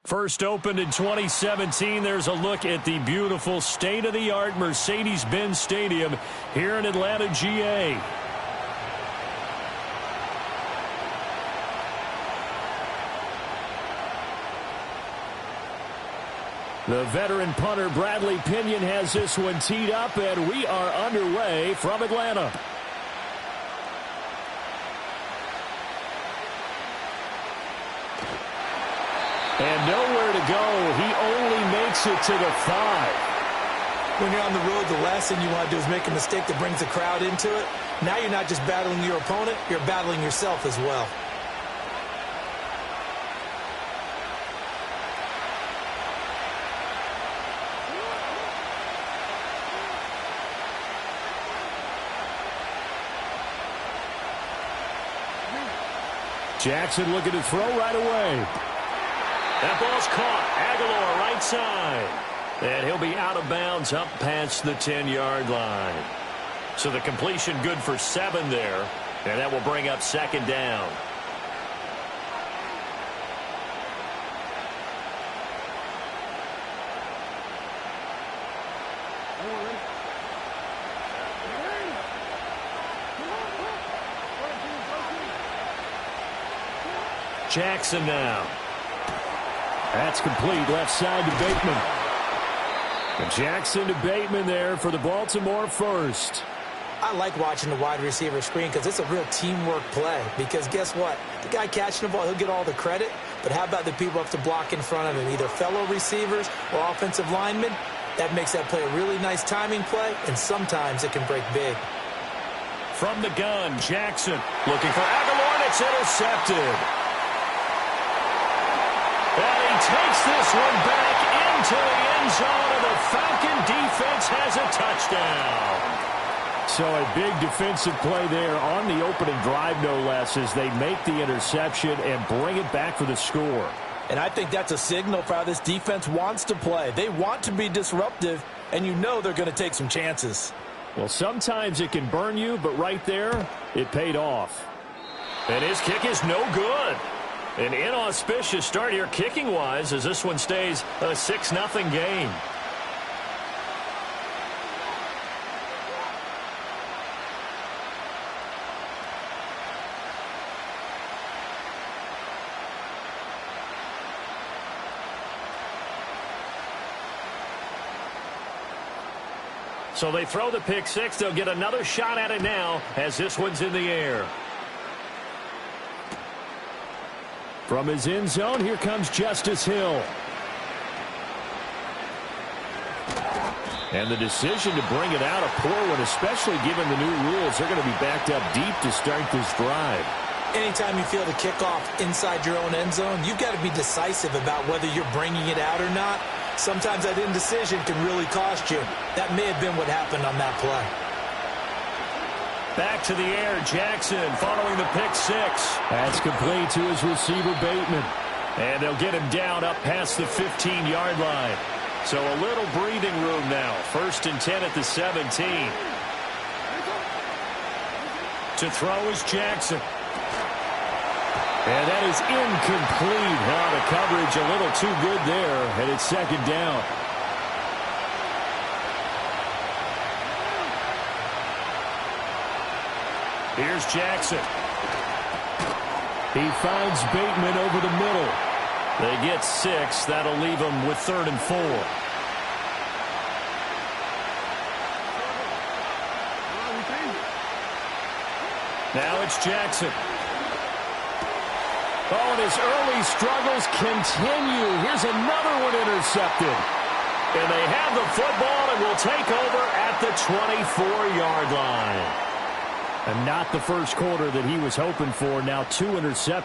First opened in 2017, there's a look at the beautiful state-of-the-art Mercedes-Benz Stadium here in Atlanta, GA. The veteran punter Bradley Pinion has this one teed up, and we are underway from Atlanta. And nowhere to go. He only makes it to the 5. When you're on the road, the last thing you want to do is make a mistake that brings the crowd into it. Now you're not just battling your opponent, you're battling yourself as well. Jackson looking to throw right away. That ball's caught. Aguilar right side. And he'll be out of bounds up past the 10-yard line. So the completion good for 7 there. And that will bring up second down. Jackson now. That's complete, left side to Bateman. And Jackson to Bateman there for the Baltimore first. I like watching the wide receiver screen because it's a real teamwork play. Because guess what? The guy catching the ball, he'll get all the credit. But how about the people up to block in front of him, either fellow receivers or offensive linemen? That makes that play a really nice timing play, and sometimes it can break big. From the gun, Jackson looking for Aguilar, and it's intercepted. And he takes this one back into the end zone, and the Falcon defense has a touchdown. So a big defensive play there on the opening drive, no less, as they make the interception and bring it back for the score. And I think that's a signal for how this defense wants to play. They want to be disruptive, and you know they're going to take some chances. Well, sometimes it can burn you, but right there, it paid off. And his kick is no good. An inauspicious start here kicking-wise as this one stays a 6-0 game. So they throw the pick six. They'll get another shot at it now as this one's in the air. From his end zone, here comes Justice Hill. And the decision to bring it out, a poor one, especially given the new rules. They're going to be backed up deep to start this drive. Anytime you feel the kickoff inside your own end zone, you've got to be decisive about whether you're bringing it out or not. Sometimes that indecision can really cost you. That may have been what happened on that play. Back to the air, Jackson following the pick six. That's complete to his receiver, Bateman. And they'll get him down up past the 15-yard line. So a little breathing room now. 1st and 10 at the 17. To throw is Jackson. And that is incomplete. Now the coverage a little too good there, and it's second down. Here's Jackson. He finds Bateman over the middle. They get 6. That'll leave them with 3rd and 4. Now it's Jackson. Oh, and his early struggles continue. Here's another one intercepted. And they have the football and will take over at the 24-yard line. And not the first quarter that he was hoping for. Now 2 interceptions.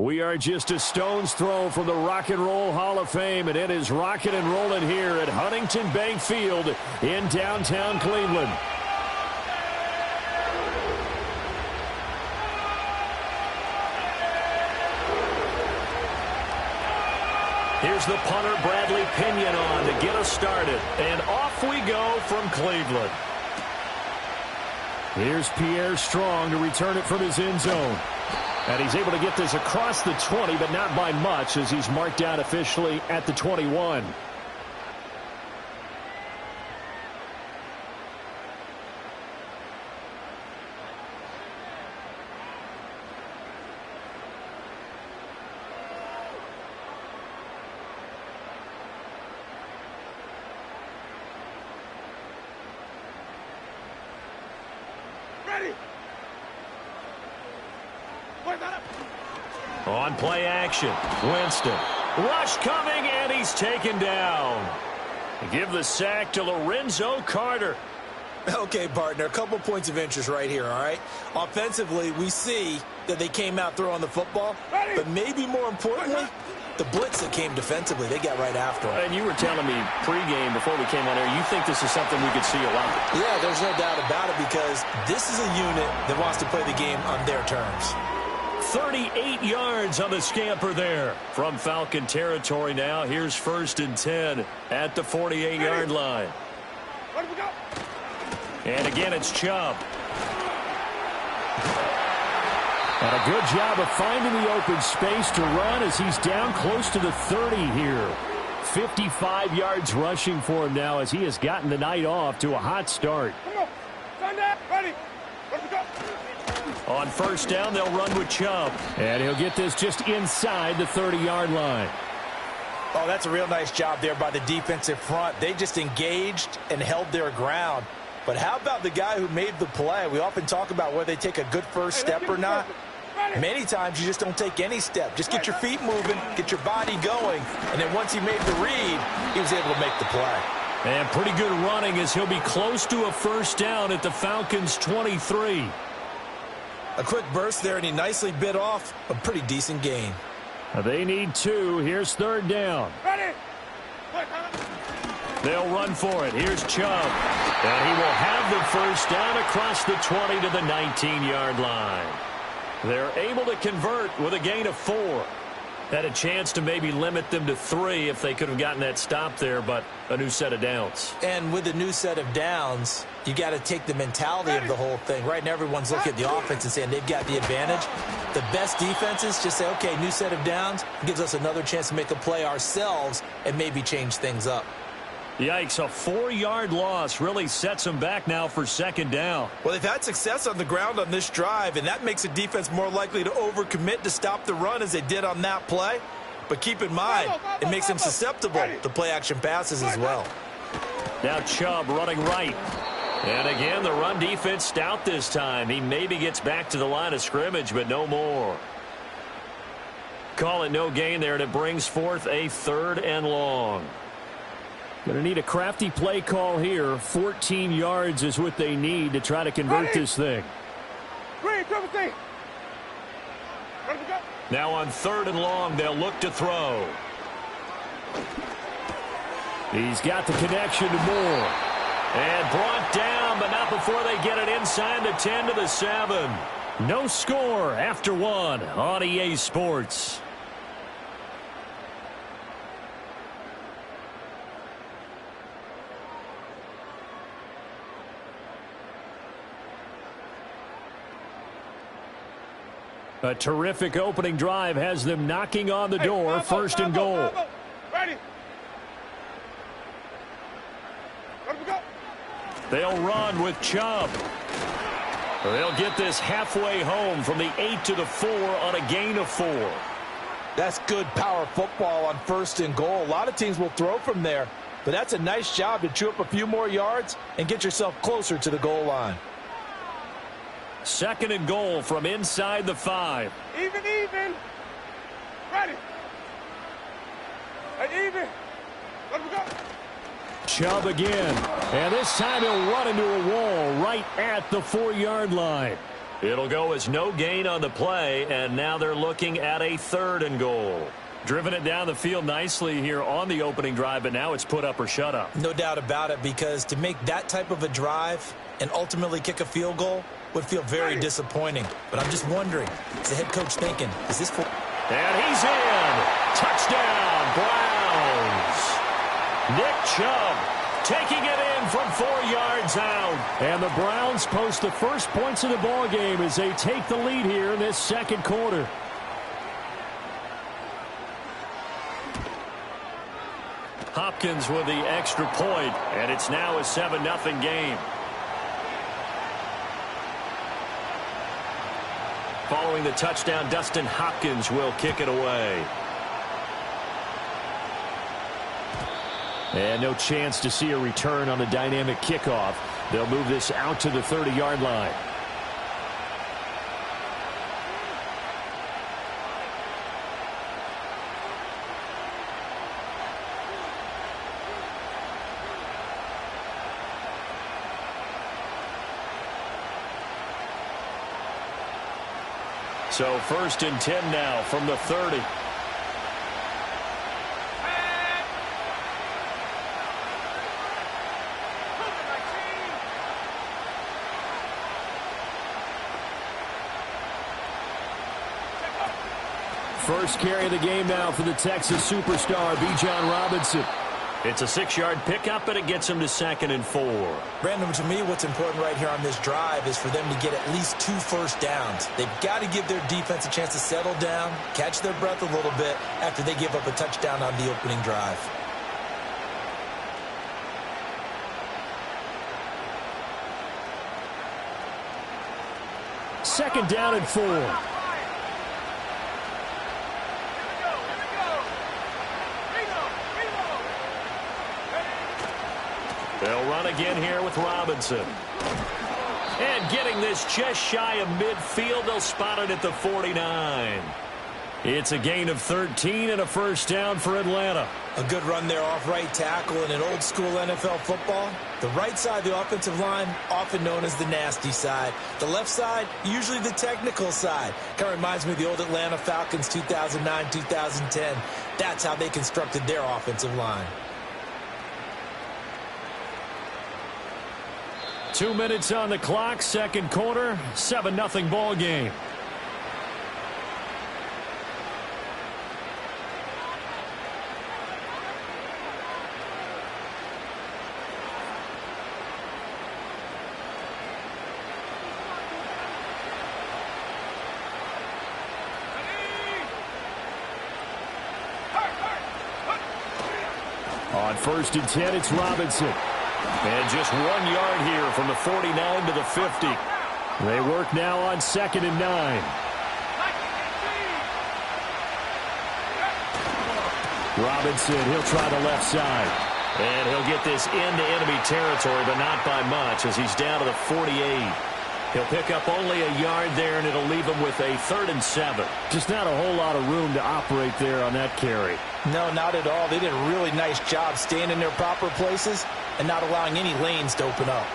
We are just a stone's throw from the Rock and Roll Hall of Fame, and it is rocking and rolling here at Huntington Bank Field in downtown Cleveland. Here's the punter, Bradley Pinion, on to get us started. And off we go from Cleveland. Here's Pierre Strong to return it from his end zone. And he's able to get this across the 20, but not by much, as he's marked out officially at the 21. On play action, Winston. Rush coming, and he's taken down. Give the sack to Lorenzo Carter. Okay, partner, a couple points of interest right here, all right? Offensively, we see that they came out throwing the football, but maybe more importantly, the blitz that came defensively, they got right after him. And you were telling me pregame before we came on air, you think this is something we could see a lot. Yeah, there's no doubt about it, because this is a unit that wants to play the game on their terms. 38 yards on the scamper there from Falcon territory now. Here's 1st and 10 at the 48-yard line. Where do we go? And again, it's Chubb. And a good job of finding the open space to run as he's down close to the 30 here. 55 yards rushing for him now as he has gotten the night off to a hot start. Come on. Stand up. Ready. Where do we go? On 1st down, they'll run with Chubb. And he'll get this just inside the 30-yard line. Oh, that's a real nice job there by the defensive front. They just engaged and held their ground. But how about the guy who made the play? We often talk about whether they take a good first step or not. Many times you just don't take any step. Just get your feet moving, get your body going, and then once he made the read, he was able to make the play. And pretty good running as he'll be close to a 1st down at the Falcons' 23. A quick burst there, and he nicely bit off a pretty decent gain. They need 2. Here's 3rd down. Ready. They'll run for it. Here's Chubb. And he will have the 1st down across the 20 to the 19-yard line. They're able to convert with a gain of 4. Had a chance to maybe limit them to 3 if they could have gotten that stop there, but a new set of downs. And with a new set of downs, you got to take the mentality of the whole thing. Right now, everyone's looking at the offense and saying they've got the advantage. The best defenses just say, okay, new set of downs, gives us another chance to make a play ourselves and maybe change things up. Yikes, a 4-yard loss really sets them back now for 2nd down. Well, they've had success on the ground on this drive, and that makes a defense more likely to overcommit to stop the run as they did on that play. But keep in mind, it makes them susceptible to play-action passes as well. Now Chubb running right. And again, the run defense stout this time. He maybe gets back to the line of scrimmage, but no more. Call it no gain there, and it brings forth a 3rd and long. Going to need a crafty play call here. 14 yards is what they need to try to convert this thing. Now on 3rd and long, they'll look to throw. He's got the connection to Moore. And brought down, but not before they get it inside the 10 to the 7. No score after 1 on EA Sports. A terrific opening drive has them knocking on the door. 1st and goal. Ready. Where do we go? They'll run with Chubb. They'll get this halfway home from the 8 to the 4 on a gain of 4. That's good power football on 1st and goal. A lot of teams will throw from there, but that's a nice job to chew up a few more yards and get yourself closer to the goal line. 2nd and goal from inside the 5. Even. Ready. Even. Where do we go? Chubb again. And this time he'll run into a wall right at the 4-yard line. It'll go as no gain on the play, and now they're looking at a 3rd and goal. Driven it down the field nicely here on the opening drive, but now it's put up or shut up. No doubt about it, because to make that type of a drive and ultimately kick a field goal would feel very disappointing. But I'm just wondering, is the head coach thinking, is this for... And he's in. Touchdown, Browns. Nick Chubb taking it in from 4 yards out. And the Browns post the first points of the ball game as they take the lead here in this second quarter. Hopkins with the extra point, and it's now a 7-0 game. Following the touchdown, Dustin Hopkins will kick it away. And no chance to see a return on the dynamic kickoff. They'll move this out to the 30-yard line. So 1st and 10 now from the 30. First carry of the game now for the Texas superstar, Bijan Robinson. It's a 6-yard pickup, and it gets him to 2nd and 4. Brandon, to me, what's important right here on this drive is for them to get at least 2 first downs. They've got to give their defense a chance to settle down, catch their breath a little bit after they give up a touchdown on the opening drive. Second down and 4. They'll run again here with Robinson. And getting this just shy of midfield, they'll spot it at the 49. It's a gain of 13 and a first down for Atlanta. A good run there off right tackle in an old-school NFL football. The right side of the offensive line, often known as the nasty side. The left side, usually the technical side. Kind of reminds me of the old Atlanta Falcons 2009-2010. That's how they constructed their offensive line. 2 minutes on the clock, second quarter, 7-0 ball game. On 1st and 10, it's Robinson. And just 1 yard here from the 49 to the 50. They work now on 2nd and 9. Robinson, he'll try the left side. And he'll get this into enemy territory, but not by much as he's down to the 48. He'll pick up only a yard there, and it'll leave him with a 3rd and 7. Just not a whole lot of room to operate there on that carry. No, not at all. They did a really nice job staying in their proper places and not allowing any lanes to open up.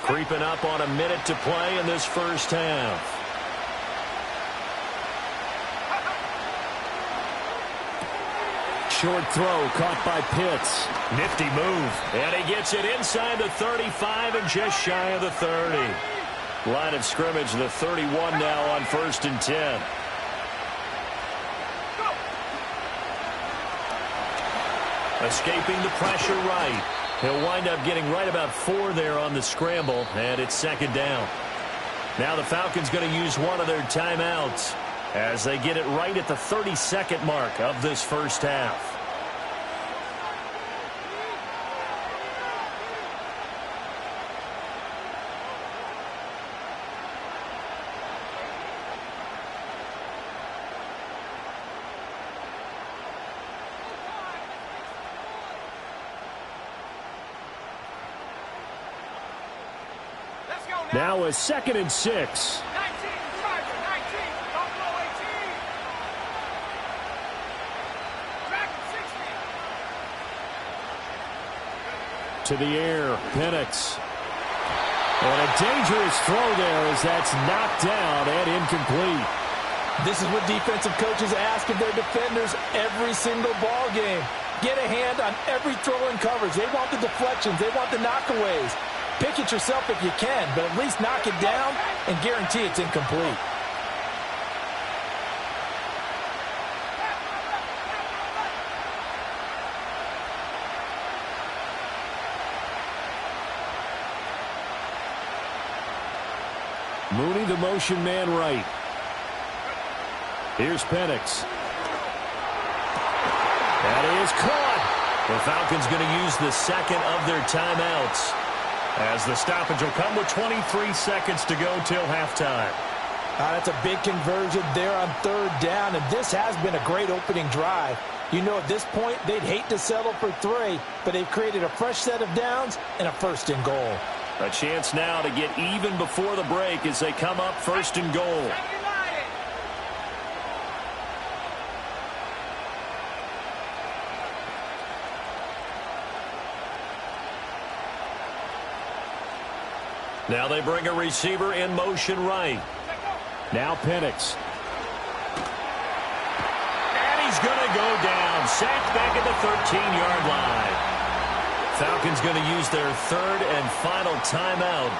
Creeping up on a minute to play in this first half. Short throw caught by Pitts. Nifty move. And he gets it inside the 35 and just shy of the 30. Line of scrimmage, the 31 now on 1st and 10. Escaping the pressure right. He'll wind up getting right about 4 there on the scramble, and it's 2nd down. Now the Falcons going to use one of their timeouts as they get it right at the 32nd mark of this first half. Now a 2nd and 6. 19, driver, 19, don't blow 18. Track 60. To the air, Penix. And a dangerous throw there as that's knocked down and incomplete. This is what defensive coaches ask of their defenders every single ball game. Get a hand on every throw in coverage. They want the deflections. They want the knockaways. Pick it yourself if you can, but at least knock it down and guarantee it's incomplete. Mooney, the motion man right. Here's Penix. That is caught. The Falcons going to use the second of their timeouts, as the stoppage will come with 23 seconds to go till halftime. That's a big conversion there on 3rd down, and this has been a great opening drive. You know, at this point, they'd hate to settle for 3, but they've created a fresh set of downs and a 1st and goal. A chance now to get even before the break as they come up 1st and goal. Now they bring a receiver in motion right. Now Penix. And he's going to go down. Sacked back at the 13-yard line. Falcons going to use their 3rd and final timeout.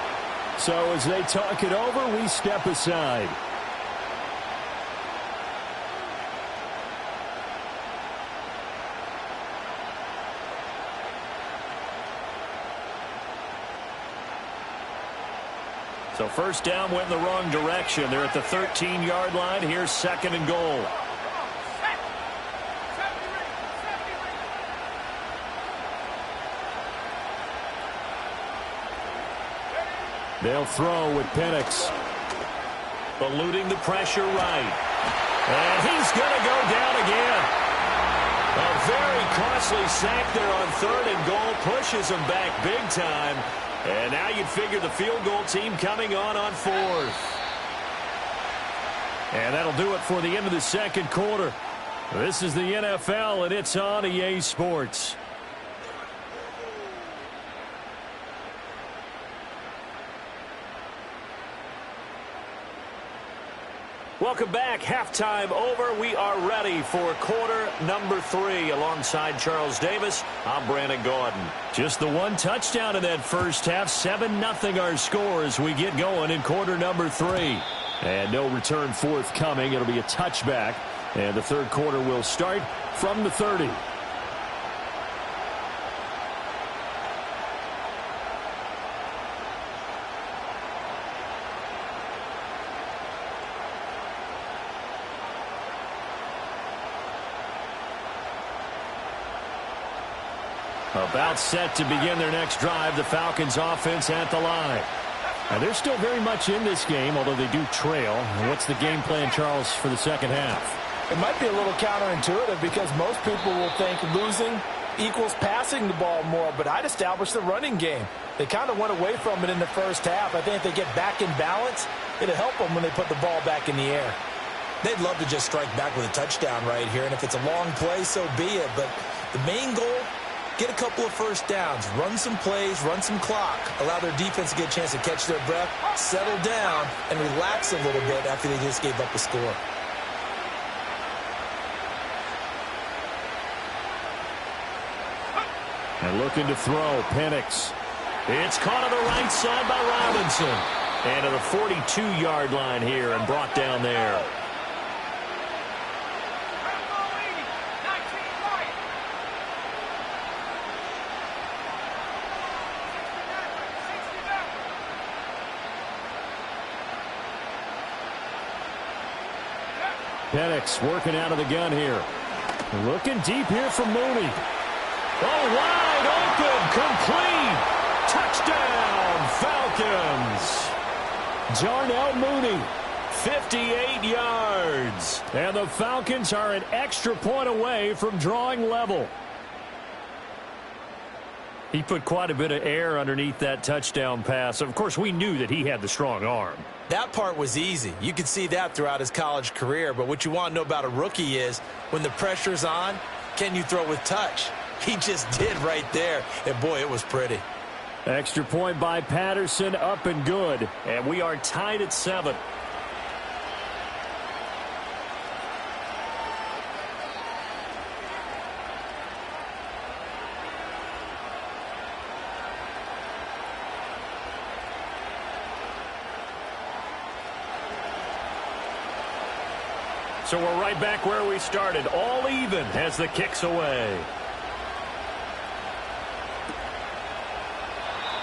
So as they talk it over, we step aside. So 1st down went in the wrong direction. They're at the 13-yard line. Here's 2nd and goal. They'll throw with Penix. Eluding the pressure right. And he's going to go down again. A very costly sack there on 3rd and goal. Pushes him back big time. And now you'd figure the field goal team coming on 4th. And that'll do it for the end of the 2nd quarter. This is the NFL, and it's on EA Sports. Welcome back. Halftime over. We are ready for quarter number 3. Alongside Charles Davis, I'm Brandon Gordon. Just the one touchdown in that first half. 7-0 our score as we get going in quarter number 3. And no return forthcoming. It'll be a touchback. And the 3rd quarter will start from the 30. About set to begin their next drive. The Falcons offense at the line. And they're still very much in this game, although they do trail. What's the game plan, Charles, for the 2nd half? It might be a little counterintuitive because most people will think losing equals passing the ball more, but I'd establish the running game. They kind of went away from it in the first half. I think if they get back in balance, it'll help them when they put the ball back in the air. They'd love to just strike back with a touchdown right here, and if it's a long play, so be it. But the main goal, get a couple of 1st downs, run some plays, run some clock, allow their defense to get a chance to catch their breath, settle down, and relax a little bit after they just gave up a score. And looking to throw, Penix. It's caught on the right side by Robinson. And to the 42-yard line here and brought down there. Penix working out of the gun here. Looking deep here for Mooney. Oh, wide open, complete. Touchdown, Falcons. Darnell Mooney, 58 yards. And the Falcons are an extra point away from drawing level. He put quite a bit of air underneath that touchdown pass. Of course, we knew that he had the strong arm. That part was easy. You could see that throughout his college career. But what you want to know about a rookie is when the pressure's on, can you throw with touch? He just did right there. And, boy, it was pretty. Extra point by Patterson, up and good. And we are tied at 7. So we're right back where we started, all even as the kick's away.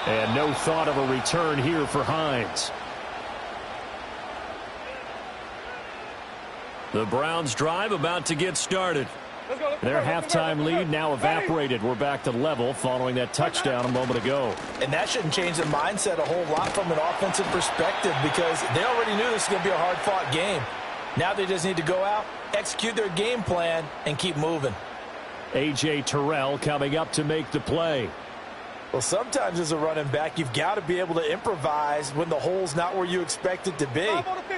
And no thought of a return here for Hines. The Browns drive about to get started. Their halftime lead now evaporated. We're back to level following that touchdown a moment ago. And that shouldn't change the mindset a whole lot from an offensive perspective because they already knew this was going to be a hard-fought game. Now they just need to go out, execute their game plan, and keep moving. A.J. Terrell coming up to make the play. Well, sometimes as a running back, you've got to be able to improvise when the hole's not where you expect it to be.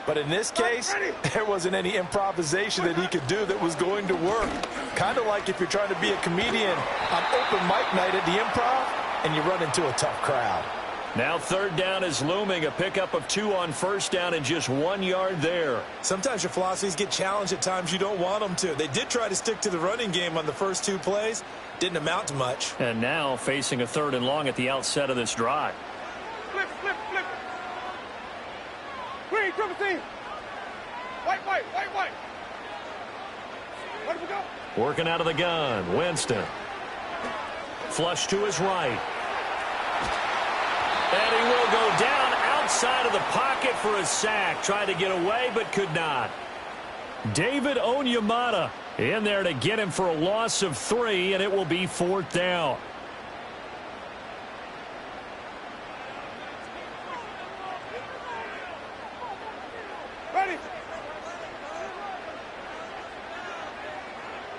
But in this case, there wasn't any improvisation that he could do that was going to work. Kind of like if you're trying to be a comedian on open mic night at the Improv and you run into a tough crowd. Now third down is looming. A pickup of 2 on first down and just 1 yard there. Sometimes your philosophies get challenged at times you don't want them to. They did try to stick to the running game on the first 2 plays. Didn't amount to much. And now facing a 3rd and long at the outset of this drive. Flip, flip, flip. Green, triple team. White, white, white, white. Where do we go? Working out of the gun. Winston. Flush to his right. And he will go down outside of the pocket for a sack. Tried to get away, but could not. David Onyemata in there to get him for a loss of 3, and it will be 4th down. Ready.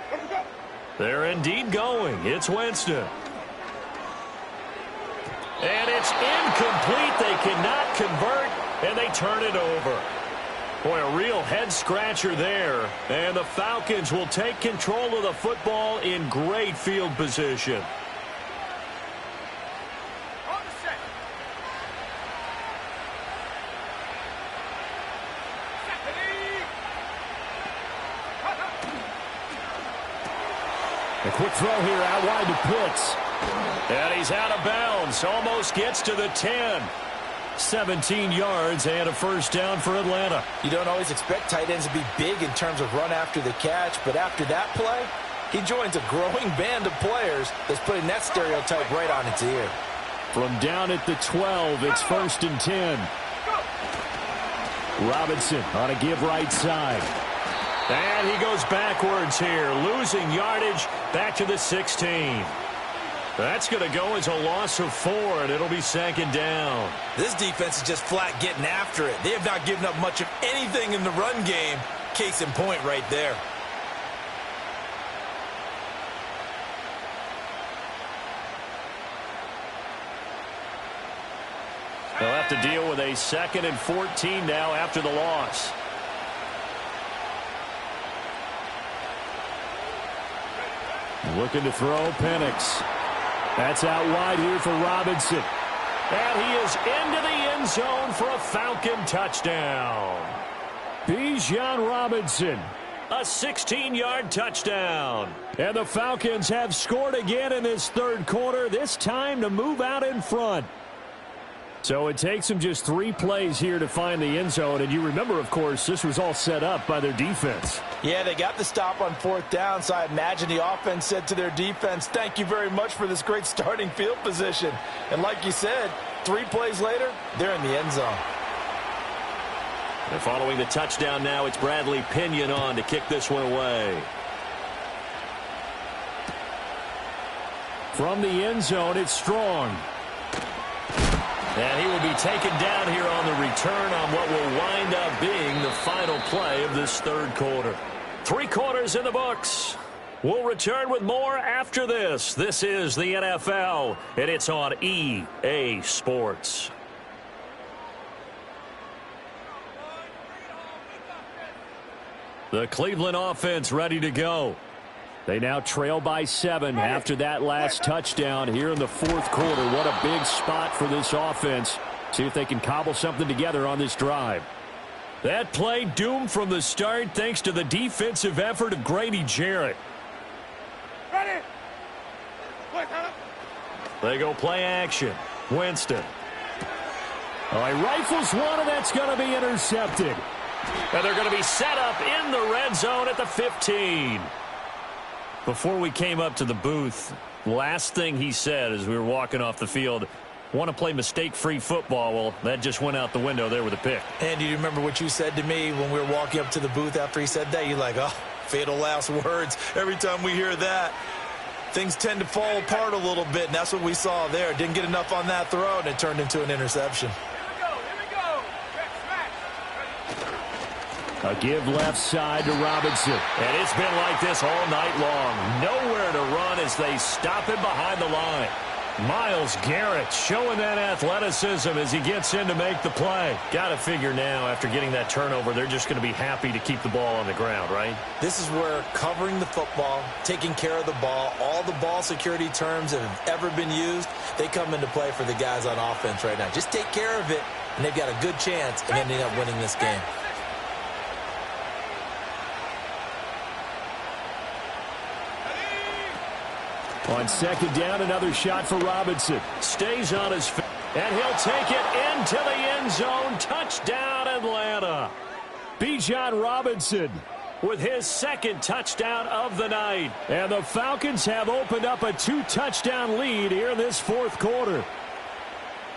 Where do we go? They're indeed going. It's Winston. And it's incomplete. They cannot convert, and they turn it over. Boy, a real head-scratcher there. And the Falcons will take control of the football in great field position. On the set. A quick throw here out wide to Pitts. And he's out of bounds. Almost gets to the 10. 17 yards and a first down for Atlanta. You don't always expect tight ends to be big in terms of run after the catch, but after that play, he joins a growing band of players that's putting that stereotype right on its ear. From down at the 12, it's 1st and 10. Robinson on a give right side. And he goes backwards here, losing yardage back to the 16. That's going to go as a loss of 4, and it'll be 2nd down. This defense is just flat getting after it. They have not given up much of anything in the run game. Case in point right there. They'll have to deal with a 2nd and 14 now after the loss. Looking to throw, Penix. That's out wide here for Robinson. And he is into the end zone for a Falcon touchdown. Bijan Robinson, a 16-yard touchdown. And the Falcons have scored again in this 3rd quarter, this time to move out in front. So it takes them just 3 plays here to find the end zone. And you remember, of course, this was all set up by their defense. Yeah, they got the stop on 4th down, so I imagine the offense said to their defense, thank you very much for this great starting field position. And like you said, 3 plays later, they're in the end zone. And following the touchdown now, it's Bradley Pinion on to kick this one away. From the end zone, it's Strong. And he will be taken down here on the return on what will wind up being the final play of this 3rd quarter. 3 quarters in the books. We'll return with more after this. This is the NFL, and it's on EA Sports. The Cleveland offense ready to go. They now trail by 7 after that last touchdown here in the fourth quarter. What a big spot for this offense. See if they can cobble something together on this drive. That play doomed from the start thanks to the defensive effort of Grady Jarrett. Ready. They go play action. Winston. Oh, he rifles one, and that's going to be intercepted. And they're going to be set up in the red zone at the 15. Before we came up to the booth, last thing he said as we were walking off the field, want to play mistake-free football. Well, that just went out the window there with a pick. Andy, do you remember what you said to me when we were walking up to the booth after he said that? You're like, oh, fatal last words. Every time we hear that, things tend to fall apart a little bit, and that's what we saw there. Didn't get enough on that throw, and it turned into an interception. Here we go. A give left side to Robinson. And it's been like this all night long. Nowhere to run as they stop him behind the line. Myles Garrett showing that athleticism as he gets in to make the play. Got to figure now, after getting that turnover, they're just going to be happy to keep the ball on the ground, right? This is where covering the football, taking care of the ball, all the ball security terms that have ever been used, they come into play for the guys on offense right now. Just take care of it, and they've got a good chance of ending up winning this game. On second down, another shot for Robinson. Stays on his feet, and he'll take it into the end zone. Touchdown, Atlanta. Bijan Robinson with his second touchdown of the night. And the Falcons have opened up a 2-touchdown lead here in this fourth quarter.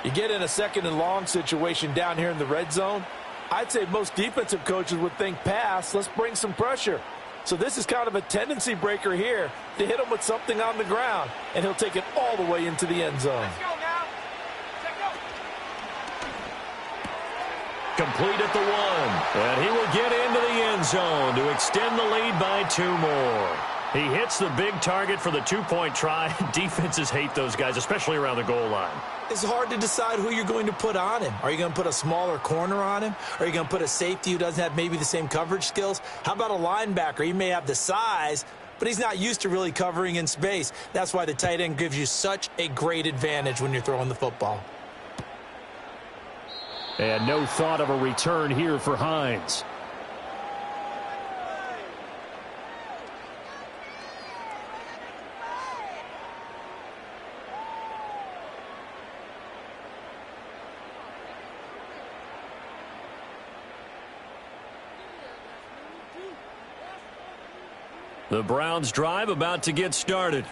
You get in a second and long situation down here in the red zone, I'd say most defensive coaches would think pass, let's bring some pressure. So this is kind of a tendency breaker here to hit him with something on the ground, and he'll take it all the way into the end zone. Let's go now. Check go. Complete at the 1, and he will get into the end zone to extend the lead by 2 more. He hits the big target for the 2-point try. Defenses hate those guys, especially around the goal line. It's hard to decide who you're going to put on him. Are you going to put a smaller corner on him? Are you going to put a safety who doesn't have maybe the same coverage skills? How about a linebacker? He may have the size, but he's not used to really covering in space. That's why the tight end gives you such a great advantage when you're throwing the football. And no thought of a return here for Hines. The Browns drive about to get started.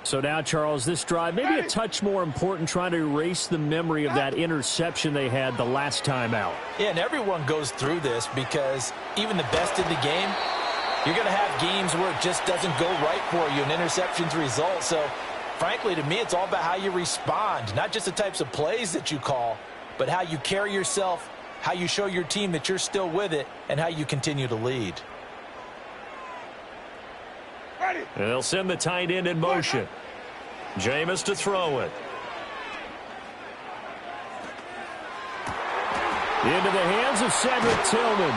So now, Charles, this drive maybe a touch more important, trying to erase the memory of that interception they had the last time out. Yeah, and everyone goes through this because even the best in the game, you're going to have games where it just doesn't go right for you, and interceptions result. So, frankly, to me, it's all about how you respond, not just the types of plays that you call, but how you carry yourself, how you show your team that you're still with it, and how you continue to lead. And they'll send the tight end in motion. Jameis to throw it. Into the hands of Cedric Tillman.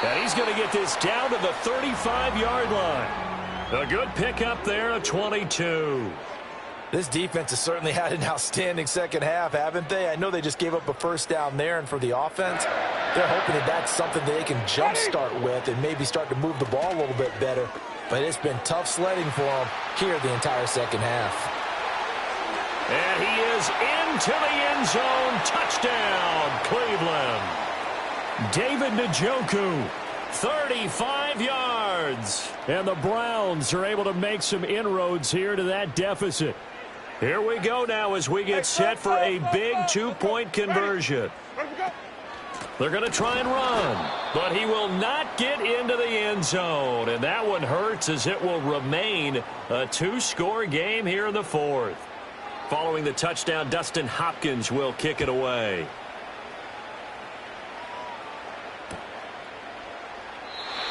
And he's going to get this down to the 35-yard line. A good pickup there, a 22. This defense has certainly had an outstanding second half, haven't they? I know they just gave up a first down there, and for the offense, they're hoping that that's something they can jumpstart with and maybe start to move the ball a little bit better. But it's been tough sledding for them here the entire second half. And he is into the end zone. Touchdown, Cleveland. David Njoku, 35 yards. And the Browns are able to make some inroads here to that deficit. Here we go now as we get set for a big 2-point conversion. They're going to try and run, but he will not get into the end zone. And that one hurts as it will remain a 2-score game here in the fourth. Following the touchdown, Dustin Hopkins will kick it away.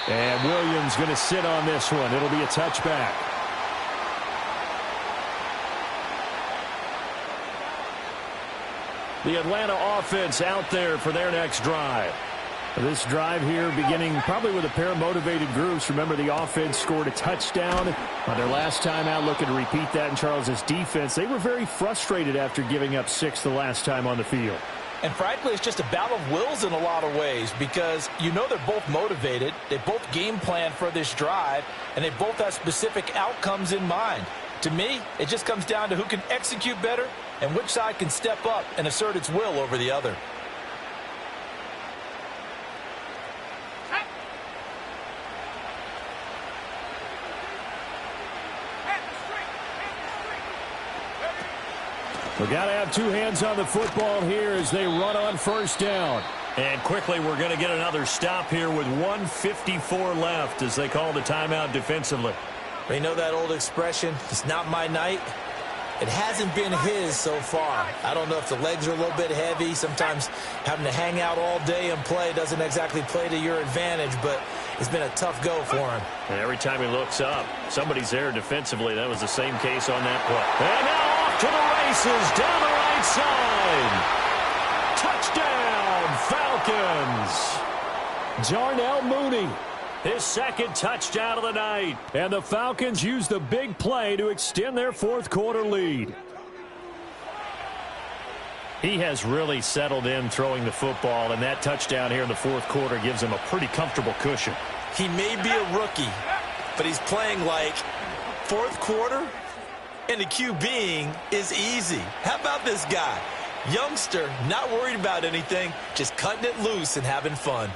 And Williams going to sit on this one. It'll be a touchback. The Atlanta offense out there for their next drive. This drive here beginning probably with a pair of motivated groups. Remember, the offense scored a touchdown on their last time out, looking to repeat that in Charles's defense. They were very frustrated after giving up 6 the last time on the field. And frankly, it's just a battle of wills in a lot of ways because you know they're both motivated. They both game plan for this drive, and they both have specific outcomes in mind. To me, it just comes down to who can execute better and which side can step up and assert its will over the other. We've got to have 2 hands on the football here as they run on first down. And quickly, we're going to get another stop here with 1:54 left as they call the timeout defensively. You know that old expression, it's not my night? It hasn't been his so far. I don't know if the legs are a little bit heavy. Sometimes having to hang out all day and play doesn't exactly play to your advantage, but it's been a tough go for him. And every time he looks up, somebody's there defensively. That was the same case on that play. And now off to the races down the right side. Touchdown, Falcons. Darnell Mooney. His second touchdown of the night. And the Falcons use the big play to extend their fourth quarter lead. He has really settled in throwing the football, and that touchdown here in the fourth quarter gives him a pretty comfortable cushion. He may be a rookie, but he's playing like fourth quarter, and the QBing is easy. How about this guy? Youngster, not worried about anything, just cutting it loose and having fun.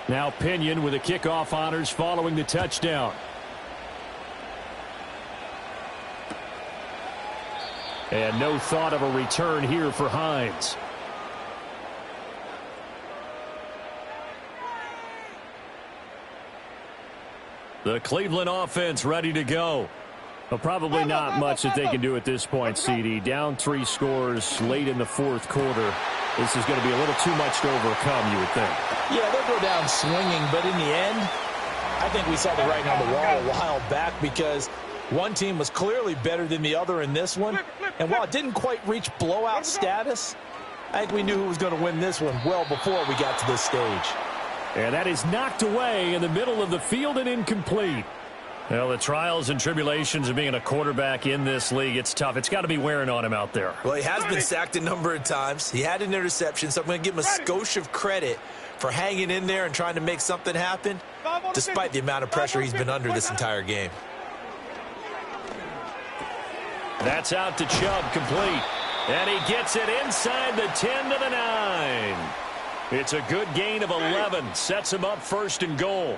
Now Pinion with the kickoff honors following the touchdown. And no thought of a return here for Hines. The Cleveland offense ready to go. Well, probably not much that they can do at this point, CD. Down 3 scores late in the fourth quarter. This is going to be a little too much to overcome, you would think. Yeah, they'll go down swinging, but in the end, I think we saw the writing on the wall a while back because one team was clearly better than the other in this one. And while it didn't quite reach blowout status, I think we knew who was going to win this one well before we got to this stage. And that is knocked away in the middle of the field and incomplete. Well, the trials and tribulations of being a quarterback in this league, it's tough. It's got to be wearing on him out there. Well, he has been sacked a number of times. He had an interception, so I'm going to give him a skosh of credit for hanging in there and trying to make something happen, despite the amount of pressure he's been under this entire game. That's out to Chubb, complete. And he gets it inside the 10 to the 9. It's a good gain of 11. Sets him up first and goal.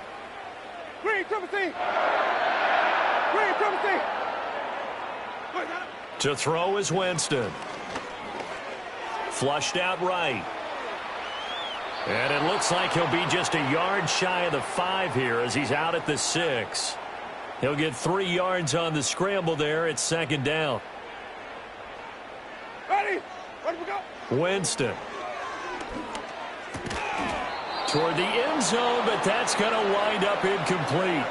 To throw is Winston. Flushed out right. And it looks like he'll be just a yard shy of the 5 here as he's out at the 6. He'll get 3 yards on the scramble there. It's second down. Ready? Ready to go? Winston. Toward the end zone, but that's going to wind up incomplete.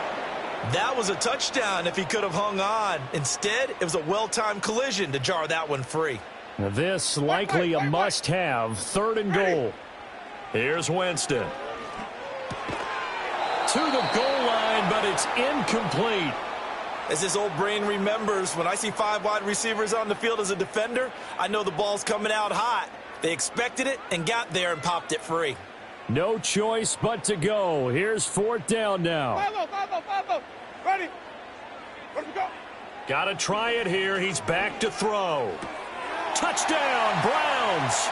That was a touchdown if he could have hung on. Instead, it was a well-timed collision to jar that one free. This likely a must-have, 3rd and goal. Here's Winston. To the goal line, but it's incomplete. As his old brain remembers, when I see 5 wide receivers on the field as a defender, I know the ball's coming out hot. They expected it and got there and popped it free. No choice but to go. Here's 4th down now. Follow. Ready? Ready to go? Got to try it here. He's back to throw. Touchdown, Browns.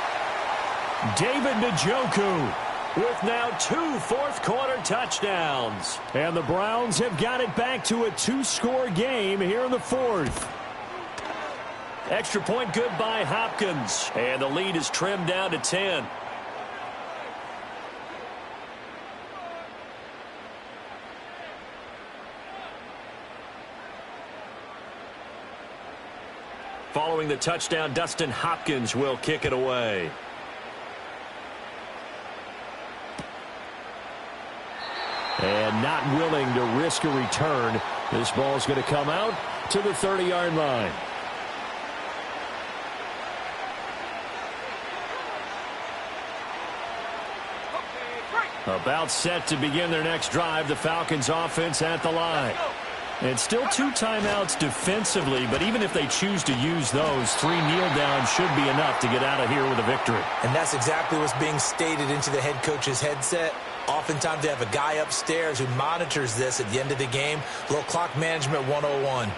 David Njoku with now 2 fourth-quarter touchdowns. And the Browns have got it back to a 2-score game here in the 4th. Extra point good by Hopkins. And the lead is trimmed down to 10. Following the touchdown, Dustin Hopkins will kick it away. And not willing to risk a return. This ball's going to come out to the 30-yard line. About set to begin their next drive, the Falcons offense at the line. And still 2 timeouts defensively, but even if they choose to use those, 3 kneel downs should be enough to get out of here with a victory. And that's exactly what's being stated into the head coach's headset. Oftentimes they have a guy upstairs who monitors this at the end of the game. A little clock management 101.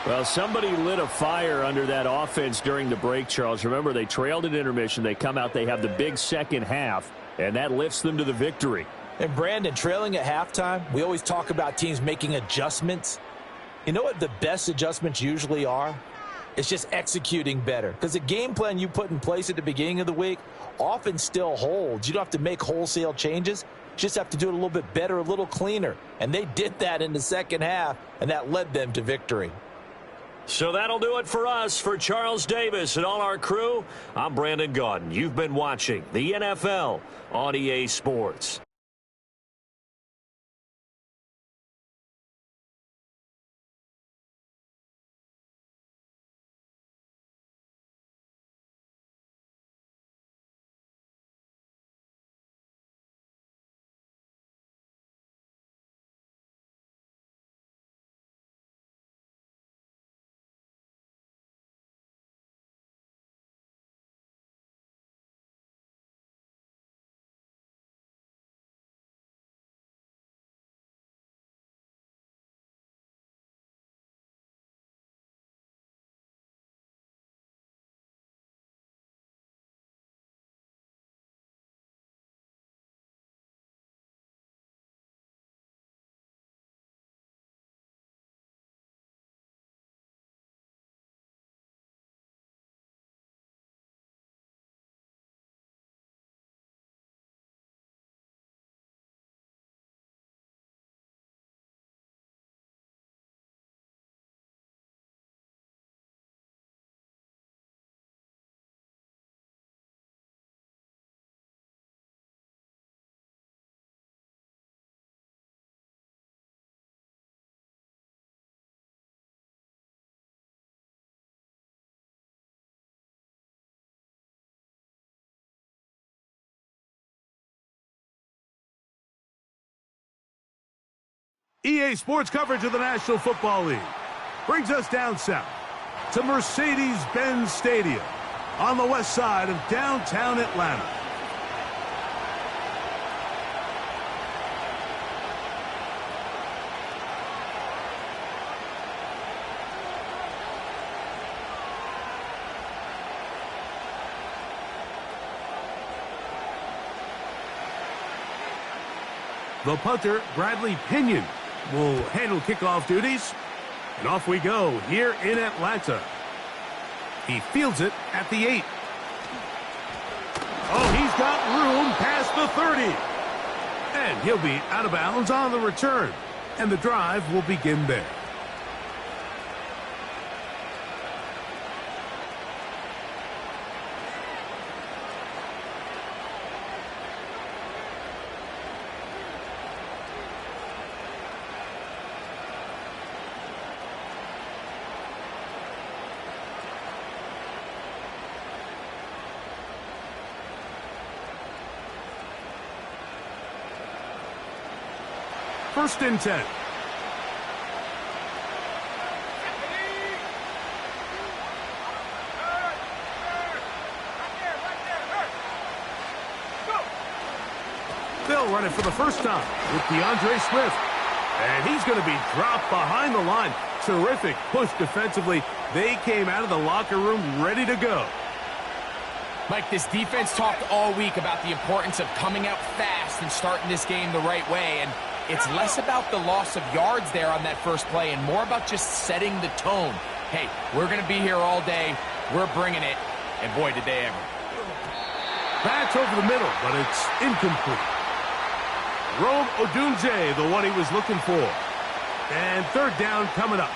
Well, somebody lit a fire under that offense during the break, Charles. Remember, they trailed at intermission. They come out, they have the big second half, and that lifts them to the victory. And Brandon, trailing at halftime, we always talk about teams making adjustments. You know what the best adjustments usually are? It's just executing better. Because the game plan you put in place at the beginning of the week often still holds. You don't have to make wholesale changes. You just have to do it a little bit better, a little cleaner. And they did that in the second half, and that led them to victory. So that'll do it for us. For Charles Davis and all our crew, I'm Brandon Gaudin. You've been watching the NFL on EA Sports. EA Sports coverage of the National Football League brings us down south to Mercedes-Benz Stadium on the west side of downtown Atlanta. The punter, Bradley Pinion, will handle kickoff duties. And off we go here in Atlanta. He fields it at the 8. Oh, he's got room past the 30. And he'll be out of bounds on the return. And the drive will begin there. First and 10. They'll run it for the first time with DeAndre Swift. And he's going to be dropped behind the line. Terrific push defensively. They came out of the locker room ready to go. Mike, this defense talked all week about the importance of coming out fast and starting this game the right way. And it's less about the loss of yards there on that first play and more about just setting the tone. Hey, we're going to be here all day. We're bringing it. And boy, did they ever. That's over the middle, but it's incomplete. Rome Odunze, the one he was looking for. And third down coming up.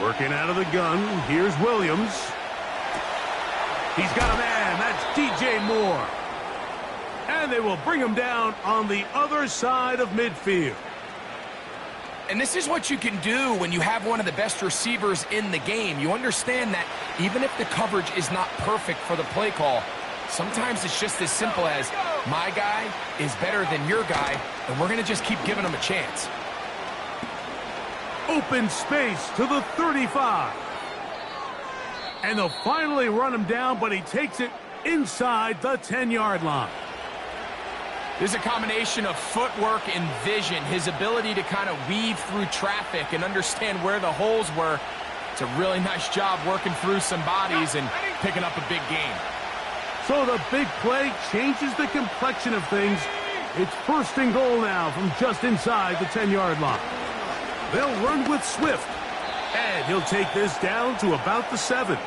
Working out of the gun, here's Williams. He's got a man, that's DJ Moore. And they will bring him down on the other side of midfield. And this is what you can do when you have one of the best receivers in the game. You understand that even if the coverage is not perfect for the play call, sometimes it's just as simple as, my guy is better than your guy, and we're going to just keep giving him a chance. Open space to the 35. And they'll finally run him down, but he takes it inside the 10-yard line. There's a combination of footwork and vision, his ability to kind of weave through traffic and understand where the holes were. It's a really nice job working through some bodies and picking up a big gain. So the big play changes the complexion of things. It's first and goal now from just inside the 10-yard line. They'll run with Swift, and he'll take this down to about the 7.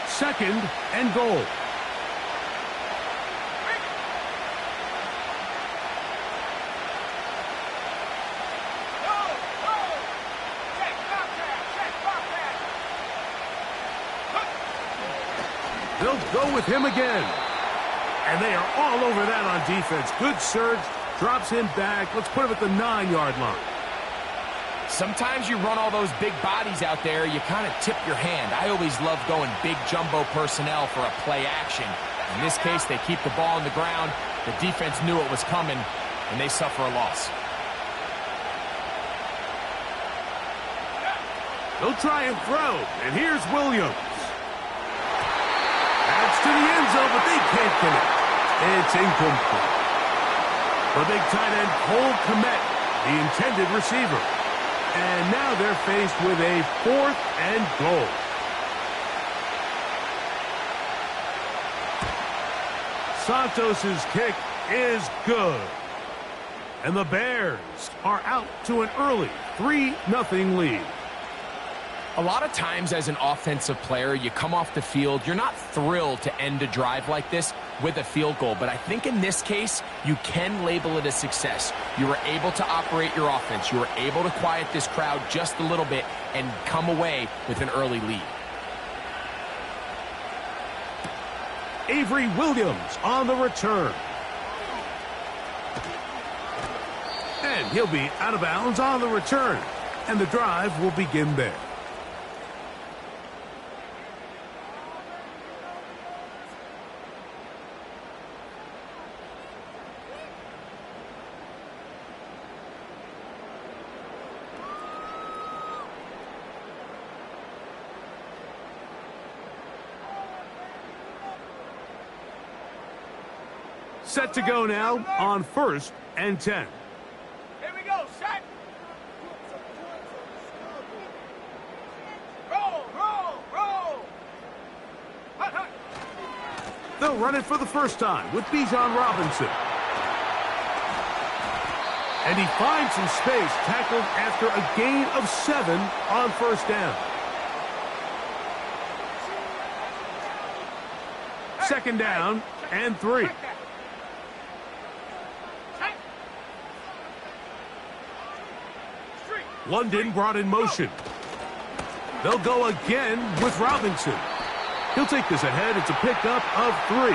Second and goal. They'll go with him again. And they are all over that on defense. Good surge, drops him back. Let's put him at the 9-yard line. Sometimes you run all those big bodies out there, you kind of tip your hand. I always love going big jumbo personnel for a play action. In this case, they keep the ball on the ground. The defense knew it was coming, and they suffer a loss. They'll try and throw, and here's Williams. That's to the end zone, but they can't connect. It's incomplete. The big tight end, Cole Kmet, the intended receiver. And now they're faced with a 4th and goal. Santos's kick is good. And the Bears are out to an early 3-0 lead. A lot of times as an offensive player, you come off the field, you're not thrilled to end a drive like this with a field goal. But I think in this case, you can label it a success. You were able to operate your offense. You were able to quiet this crowd just a little bit and come away with an early lead. Avery Williams on the return. And he'll be out of bounds on the return. And the drive will begin there. Set to go now on 1st and 10. Here we go, set. Roll, roll, roll. Hut, hut. They'll run it for the first time with Bijan Robinson. And he finds some space, tackled after a gain of 7 on 1st down. 2nd down and 3. London brought in motion. They'll go again with Robinson. He'll take this ahead. It's a pickup of 3.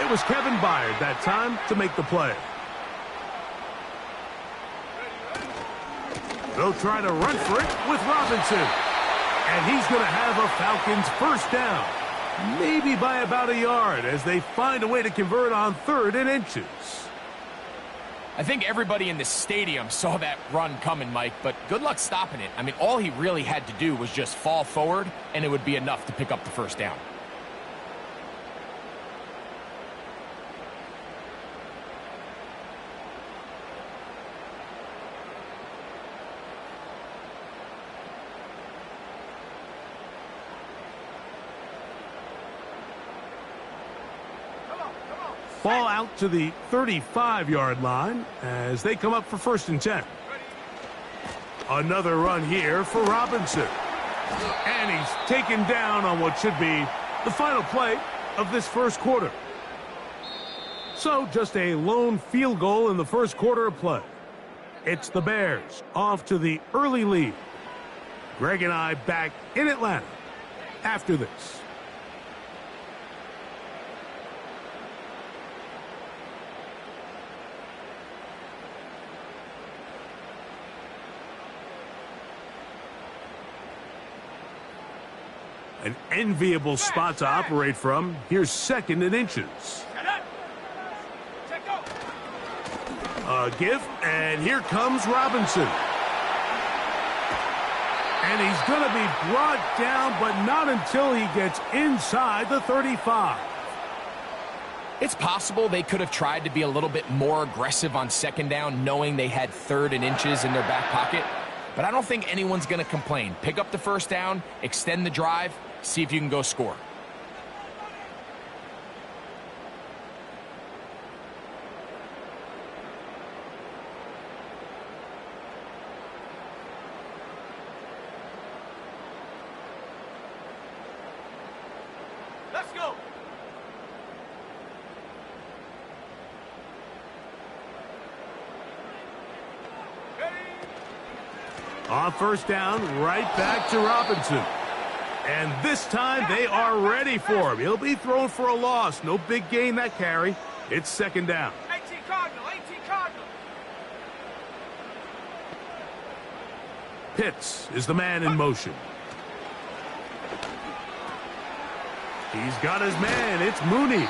It was Kevin Byard that time to make the play. They'll try to run for it with Robinson. And he's going to have a Falcons 1st down. Maybe by about a yard as they find a way to convert on 3rd and inches. I think everybody in the stadium saw that run coming, Mike, but good luck stopping it. I mean, all he really had to do was just fall forward, and it would be enough to pick up the 1st down. Ball out to the 35-yard line as they come up for 1st and 10. Another run here for Robinson. And he's taken down on what should be the final play of this first quarter. So just a lone field goal in the first quarter of play. It's the Bears off to the early lead. Greg and I back in Atlanta after this. An enviable spot to operate from. Here's 2nd and inches. A give, and here comes Robinson. And he's going to be brought down, but not until he gets inside the 35. It's possible they could have tried to be a little bit more aggressive on 2nd down, knowing they had 3rd and inches in their back pocket. But I don't think anyone's going to complain. Pick up the 1st down, extend the drive, see if you can go score. Let's go. On 1st down, right back to Robinson. And this time they are ready for him. He'll be thrown for a loss. No big gain that carry. It's 2nd down. 18 Cardinal, 18 Cardinal. Pitts is the man in motion. He's got his man. It's Mooney.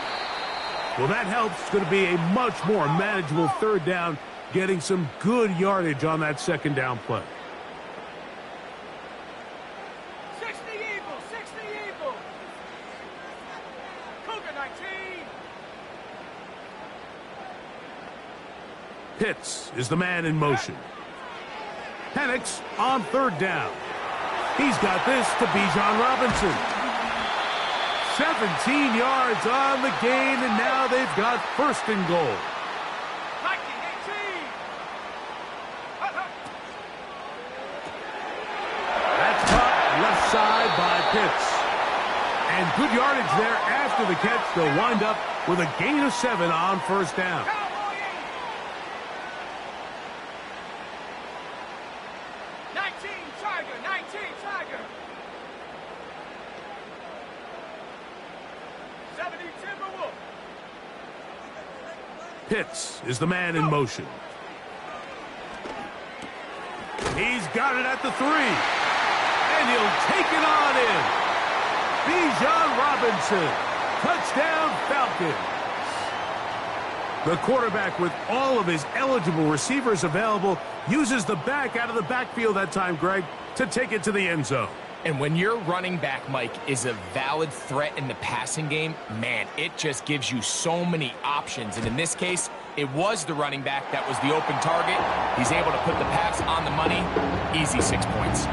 Well, that helps. It's going to be a much more manageable 3rd down, getting some good yardage on that 2nd down play. 60 Eagles, 60 Eagles. Cougar 19. Pitts is the man in motion. Penix on 3rd down. He's got this to Bijan Robinson. 17 yards on the gain, and now they've got 1st and goal. 19-18. That's caught left side by Pitts. And good yardage there after the catch. They'll wind up with a gain of 7 on 1st down. Cowboy 19 Tiger, 19 Tiger. 70 Timberwolf. Pitts is the man in motion. He's got it at the 3. And he'll take it on in. Bijan Robinson. Touchdown Falcons. The quarterback, with all of his eligible receivers available, uses the back out of the backfield that time, Greg, to take it to the end zone. And when your running back, Mike, is a valid threat in the passing game, man, it just gives you so many options. And in this case, it was the running back that was the open target. He's able to put the pass on the money. Easy 6 points.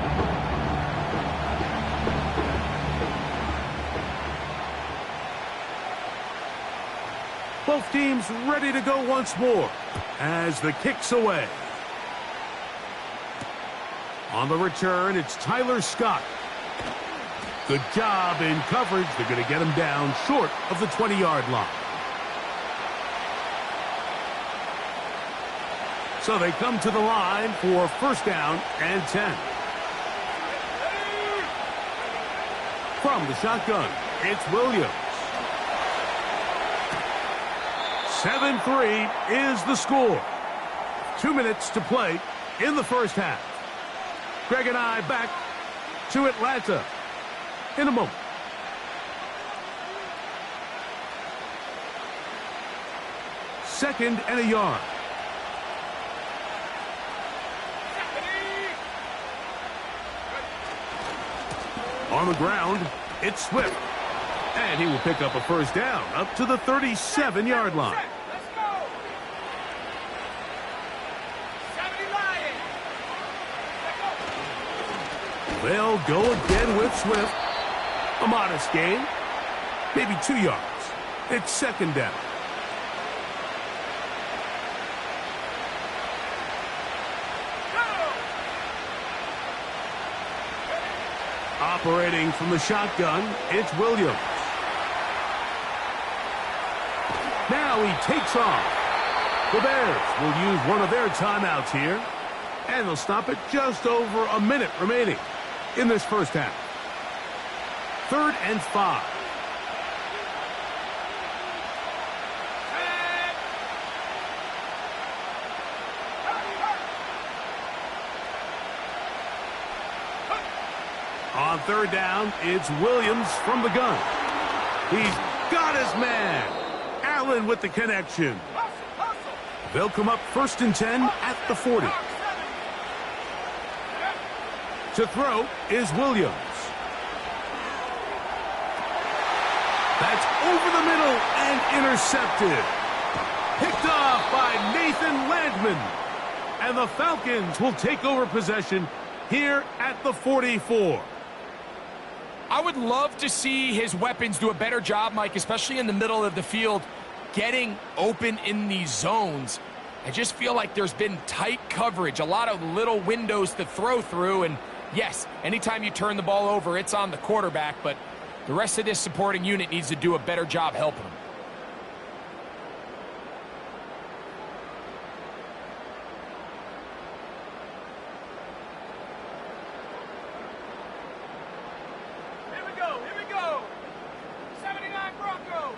Both teams ready to go once more as the kick's away. On the return, it's Tyler Scott. Good job in coverage. They're going to get him down short of the 20-yard line. So they come to the line for 1st down and 10. From the shotgun, it's Williams. 7-3 is the score. 2 minutes to play in the first half. Greg and I back to Atlanta in a moment. Second and a yard. On the ground, it's Swift. And he will pick up a 1st down up to the 37-yard line. Let's go. 70 Lions. They'll go again with Swift. A modest gain. Maybe 2 yards. It's 2nd down. Operating from the shotgun, it's Williams. Now he takes off. The Bears will use one of their timeouts here, and they'll stop it just over a minute remaining in this first half. 3rd and 5. On 3rd down, it's Williams from the gun. He's got his man. Allen with the connection. They'll come up 1st and 10 at the 40. To throw is Williams. That's over the middle and intercepted. Picked off by Nathan Landman. And the Falcons will take over possession here at the 44. I would love to see his weapons do a better job, Mike, especially in the middle of the field, getting open in these zones. I just feel like there's been tight coverage, a lot of little windows to throw through, and yes, anytime you turn the ball over, it's on the quarterback, but the rest of this supporting unit needs to do a better job helping him. Here we go. 79 Bronco.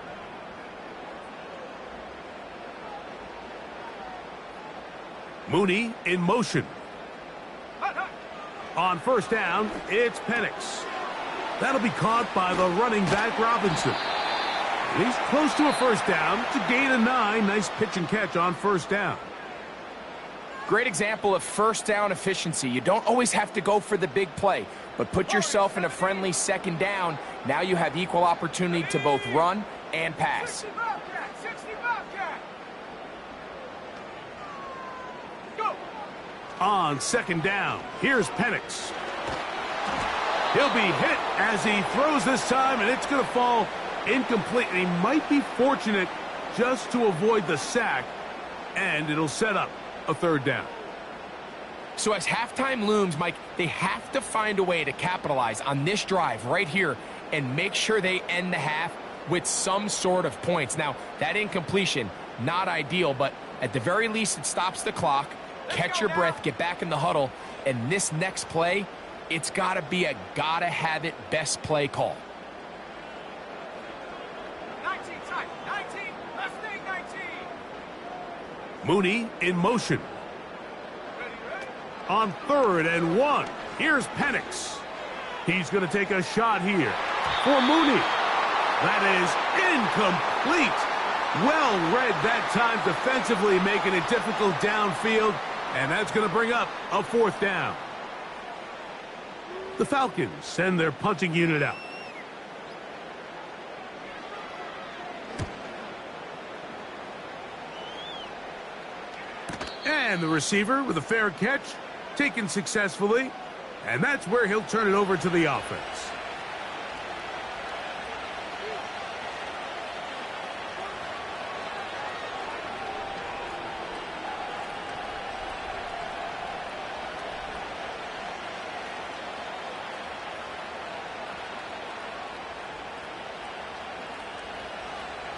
Mooney in motion. On 1st down, it's Penix. That'll be caught by the running back Robinson. And he's close to a 1st down to gain a 9. Nice pitch and catch on 1st down. Great example of 1st down efficiency. You don't always have to go for the big play, but put yourself in a friendly 2nd down. Now you have equal opportunity to both run and pass. 60 Bobcat. Go. On 2nd down, here's Penix. He'll be hit as he throws this time, and it's going to fall incomplete. And he might be fortunate just to avoid the sack, and it'll set up a 3rd down. So as halftime looms, Mike, they have to find a way to capitalize on this drive right here and make sure they end the half with some sort of points. Now, that incompletion, not ideal, but at the very least, it stops the clock. Catch your breath, get back in the huddle, and this next play, it's got to be a gotta-have-it best play call. 19 tight. 19. Let's take 19. Mooney in motion. On 3rd and 1, here's Penix. He's going to take a shot here for Mooney. That is incomplete. Well read that time defensively, making it difficult downfield, and that's going to bring up a 4th down. The Falcons send their punting unit out. And the receiver with a fair catch, taken successfully, and that's where he'll turn it over to the offense.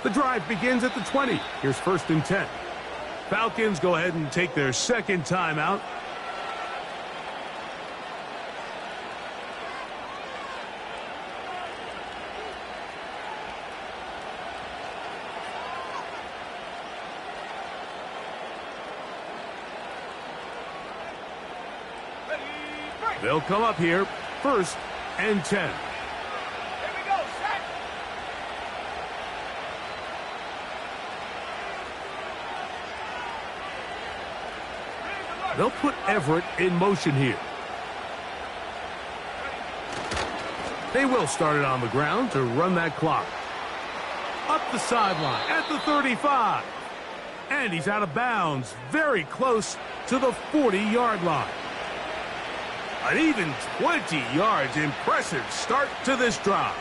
The drive begins at the 20. Here's 1st and 10. Falcons go ahead and take their 2nd timeout. They'll come up here, 1st and 10. They'll put Everett in motion here. They will start it on the ground to run that clock. Up the sideline at the 35. And he's out of bounds, very close to the 40-yard line. An even 20 yards. Impressive start to this drive.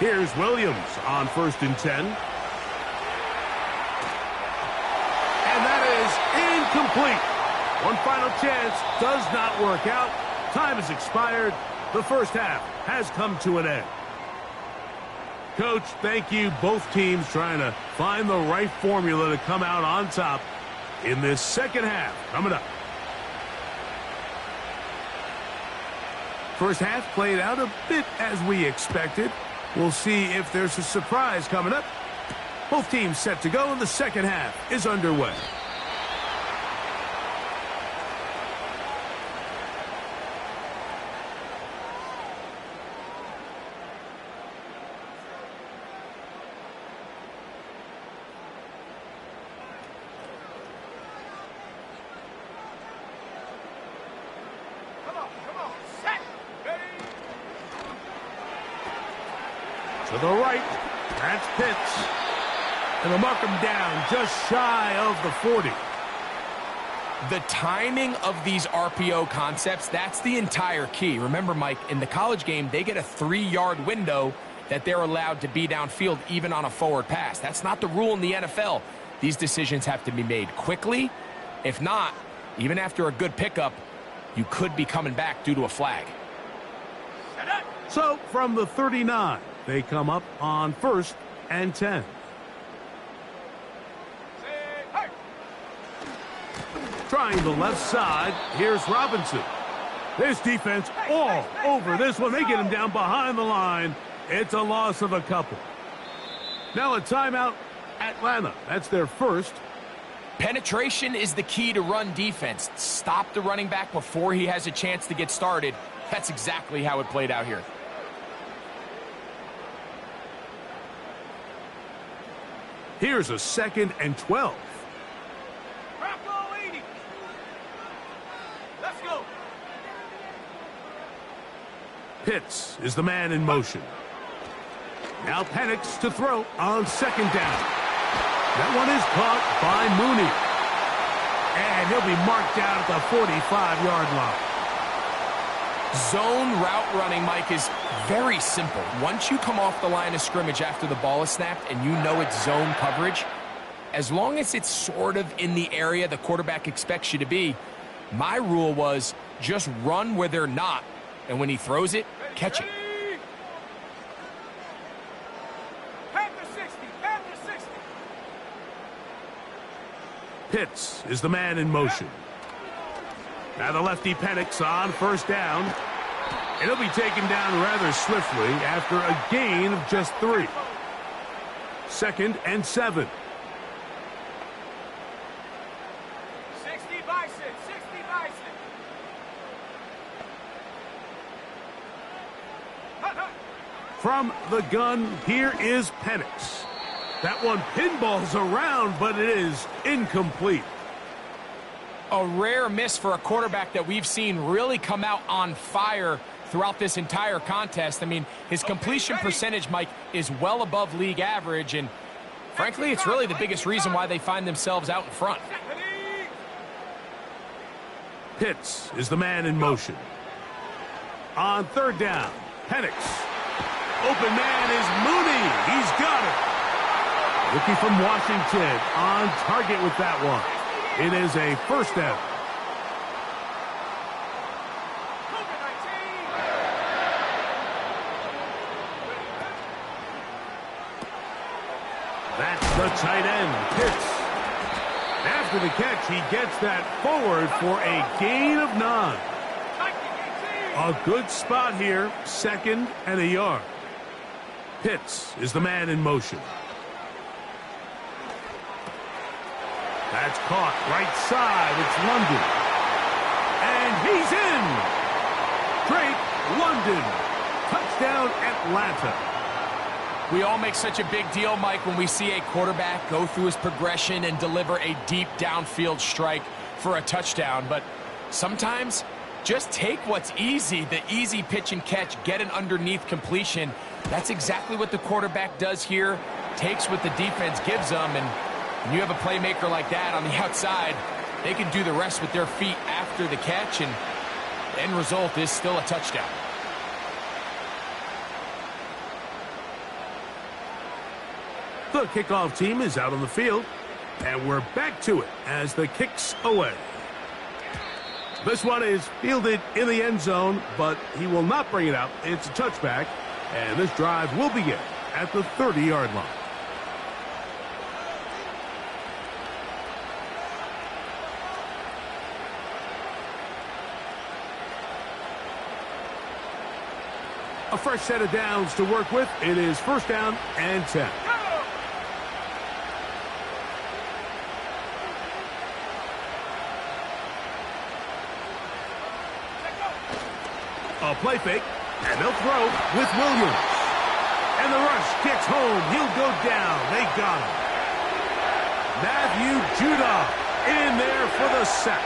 Here's Williams on 1st and 10. And that is incomplete. One final chance does not work out. Time has expired. The first half has come to an end. Coach, thank you. Both teams trying to find the right formula to come out on top in this second half. Coming up. First half played out a bit as we expected. We'll see if there's a surprise coming up. Both teams set to go, and the second half is underway. To the right, that's Pitts. And they'll mark him down just shy of the 40. The timing of these RPO concepts, that's the entire key. Remember, Mike, in the college game, they get a 3-yard window that they're allowed to be downfield even on a forward pass. That's not the rule in the NFL. These decisions have to be made quickly. If not, even after a good pickup, you could be coming back due to a flag. So, from the 39, they come up on 1st and 10. Trying the left side, here's Robinson. This defense all over this one. They get him down behind the line. It's a loss of a couple. Now a timeout, Atlanta. That's their first. Penetration is the key to run defense. Stop the running back before he has a chance to get started. That's exactly how it played out here. Here's a 2nd and 12. Let's go. Pitts is the man in motion. Now Penix to throw on 2nd down. That one is caught by Mooney. And he'll be marked down at the 45-yard line. Zone route running, Mike, is very simple. Once you come off the line of scrimmage after the ball is snapped and you know it's zone coverage, as long as it's sort of in the area the quarterback expects you to be, my rule was just run where they're not. And when he throws it, catch it. Pitts is the man in motion. Now the lefty Penix on 1st down. And he'll be taken down rather swiftly after a gain of just 3. 2nd and 7. 60 bison, 60 bison. From the gun, here is Penix. That one pinballs around, but it is incomplete. A rare miss for a quarterback that we've seen really come out on fire throughout this entire contest. I mean, his completion percentage, Mike, is well above league average, and frankly, it's really the biggest reason why they find themselves out in front. Pitts is the man in motion. On 3rd down, Penix. Open man is Mooney. He's got it. Rookie from Washington on target with that one. It is a 1st down. That's the tight end, Pitts. After the catch, he gets that forward for a gain of 9. A good spot here, 2nd and a yard. Pitts is the man in motion. That's caught right side. It's London. And he's in. Drake London. Touchdown, Atlanta. We all make such a big deal, Mike, when we see a quarterback go through his progression and deliver a deep downfield strike for a touchdown. But sometimes just take what's easy, the easy pitch and catch, get an underneath completion. That's exactly what the quarterback does here. Takes what the defense gives them, and when you have a playmaker like that on the outside, they can do the rest with their feet after the catch, and the end result is still a touchdown. The kickoff team is out on the field, and we're back to it as the kick's away. This one is fielded in the end zone, but he will not bring it out. It's a touchback, and this drive will begin at the 30-yard line. A fresh set of downs to work with. It is first down and 10. A play fake, and they'll throw with Williams. And the rush gets home. He'll go down. They got him. Matthew Judon in there for the sack.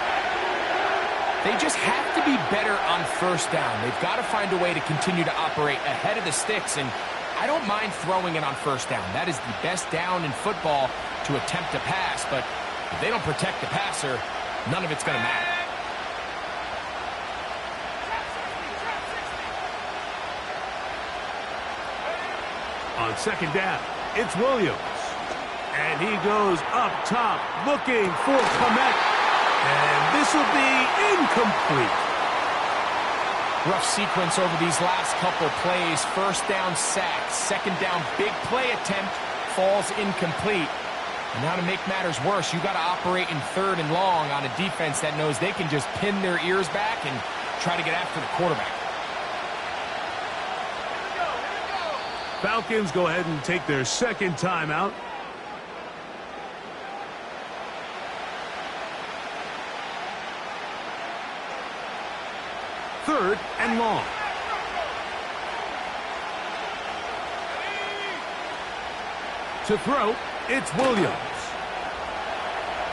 They just have to be better on first down. They've got to find a way to continue to operate ahead of the sticks, and I don't mind throwing it on first down. That is the best down in football to attempt to pass, but if they don't protect the passer, none of it's going to matter. On second down, it's Williams. And he goes up top looking for Komet. And this will be incomplete. Rough sequence over these last couple plays. First down sack. Second down big play attempt falls incomplete. And now to make matters worse, you got to operate in third and long on a defense that knows they can just pin their ears back and try to get after the quarterback. Falcons go ahead and take their second timeout. Third and long. To throw, it's Williams.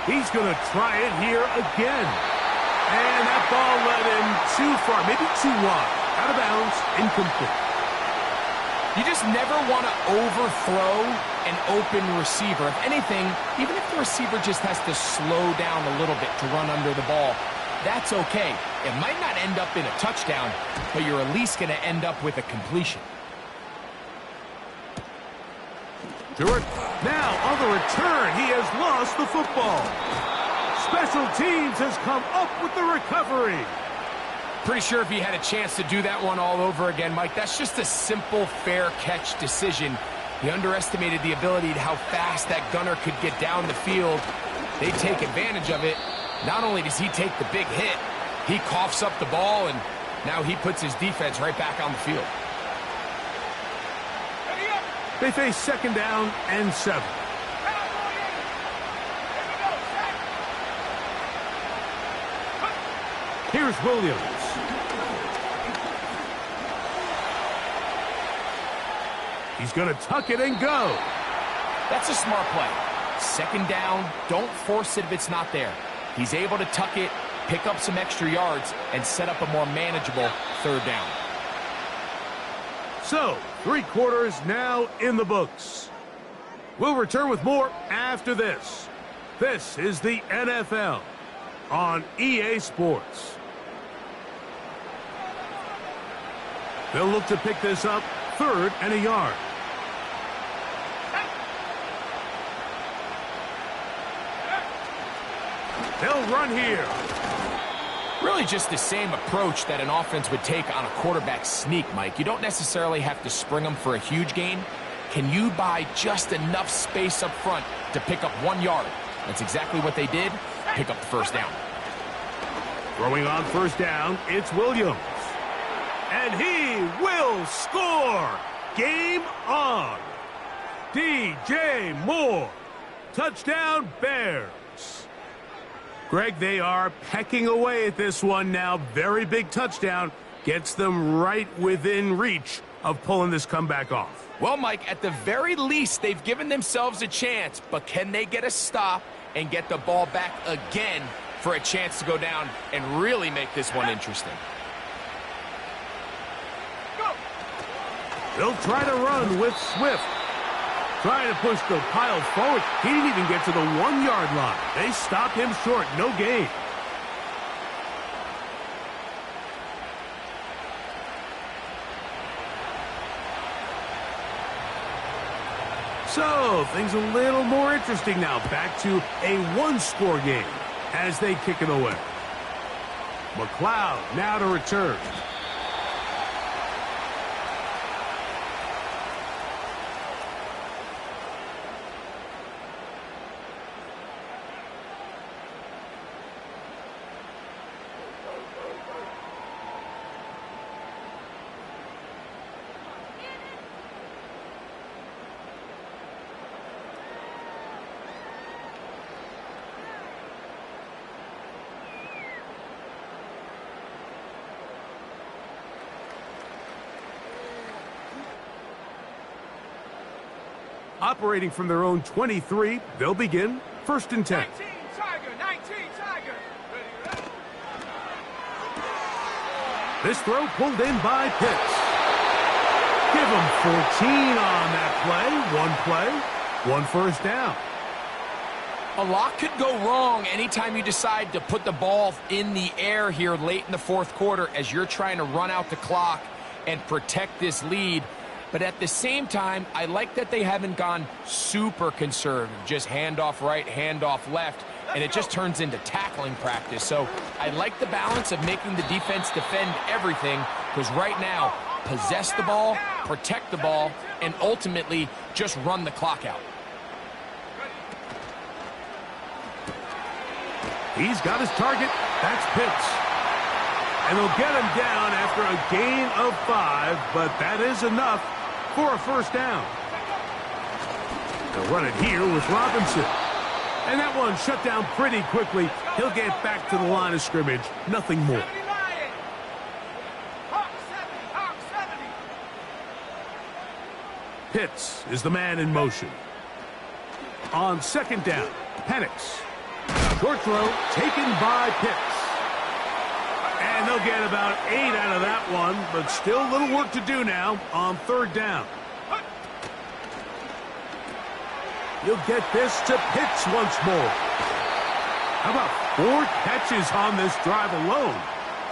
He's going to try it here again. And that ball led him too far, maybe too wide. Out of bounds, incomplete. You just never want to overthrow an open receiver. If anything, even if the receiver just has to slow down a little bit to run under the ball, that's okay. It might not end up in a touchdown, but you're at least going to end up with a completion. Stewart, now on the return, he has lost the football. Special teams has come up with the recovery. Pretty sure if he had a chance to do that one all over again, Mike, that's just a simple, fair catch decision. He underestimated the ability to how fast that gunner could get down the field. They take advantage of it. Not only does he take the big hit, he coughs up the ball, and now he puts his defense right back on the field. They face second down and 7. Here's Williams. He's going to tuck it and go. That's a smart play. Second down, don't force it if it's not there. He's able to tuck it, pick up some extra yards, and set up a more manageable third down. So, 3 quarters now in the books. We'll return with more after this. This is the NFL on EA Sports. They'll look to pick this up, 3rd and a yard. They'll run here. Really just the same approach that an offense would take on a quarterback sneak, Mike. You don't necessarily have to spring them for a huge gain. Can you buy just enough space up front to pick up 1 yard? That's exactly what they did. Pick up the first down. Throwing on first down, it's Williams. And he will score. Game on. DJ Moore. Touchdown Bears. Greg, they are pecking away at this one now. Very big touchdown. Gets them right within reach of pulling this comeback off. Well, Mike, at the very least, they've given themselves a chance. But can they get a stop and get the ball back again for a chance to go down and really make this one interesting? They'll try to run with Swift. Trying to push the pile forward. He didn't even get to the 1-yard line. They stop him short. No gain. So, things a little more interesting now. Back to a one-score game as they kick it away. McLeod now to return. Operating from their own 23, they'll begin 1st and 10. 19 Tiger, 19 Tiger. Ready. This throw pulled in by Pitts. Give him 14 on that play. One first down. A lot could go wrong anytime you decide to put the ball in the air here late in the 4th quarter as you're trying to run out the clock and protect this lead. But at the same time, I like that they haven't gone super conservative, just handoff right, handoff left, and it just turns into tackling practice. So I like the balance of making the defense defend everything, because right now, possess the ball, protect the ball, and ultimately just run the clock out. He's got his target. That's Pitts. And they'll get him down after a gain of 5, but that is enough for a first down. They'll run it here with Robinson. And that one shut down pretty quickly. He'll get back to the line of scrimmage. Nothing more. 70 Lions. Hawk 70. Pitts is the man in motion. On 2nd down, Penix. Short throw taken by Pitts. And they'll get about 8 out of that one, but still a little work to do now on 3rd down. You'll get this to Pitts once more. How about 4 catches on this drive alone?